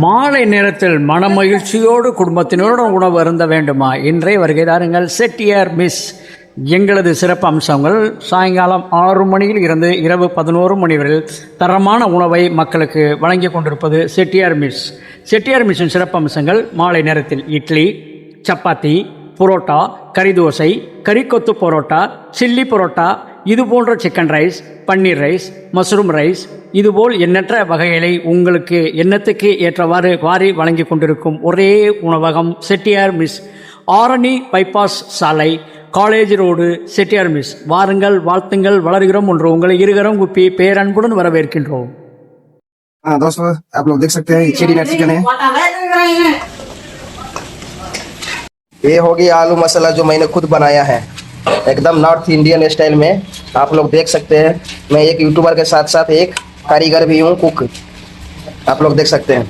மாலை நேரத்தில் மனமகிழ்ச்சியோடு குடும்பத்தினோடு உணவு அருந்த வேண்டுமா? இன்றே வருகை தாருங்கள். செட்டியார் மிஸ். எங்களது சிறப்பு அம்சங்கள் சாயங்காலம் 6 மணியில் இருந்து இரவு 11 மணி வரை தரமான உணவை மக்களுக்கு வழங்கி கொண்டிருப்பது செட்டியார் மிஸ். செட்டியார் மிஸ்ஸின் சிறப்பு அம்சங்கள்: மாலை நேரத்தில் இட்லி, சப்பாத்தி, புரோட்டா, கறி தோசை, கறிக்கொத்து பரோட்டா, சில்லி பரோட்டா, இது போன்ற சிக்கன் ரைஸ், பன்னீர் ரைஸ், மஷ்ரூம் ரைஸ், இதுபோல் எண்ணற்ற வகைகளை உங்களுக்கு எண்ணத்துக்கு ஏற்றவாறு வாரி வழங்கி கொண்டிருக்கும் ஒரே உணவகம் செட்டியார் மிஸ். ஆரணி பைபாஸ் சாலை, காலேஜ் ரோடு, செட்டியார் மிஸ். வாருங்கள், வாழ்த்துங்கள், வளர்கிறோம் ஒன்று உங்களை இருகரம் குப்பி பேரன்புடன் வரவேற்கின்றோம். दोस्तों आप लोग देख सकते हैं चिली नट चिकन है। ये होगी आलू मसाला जो मैंने खुद बनाया है, एकदम नॉर्थ इंडियन स्टाइल में। आप लोग देख सकते हैं मैं एक यूट्यूबर के साथ साथ एक कारीगर भी हूँ, कुक। आप लोग देख सकते हैं।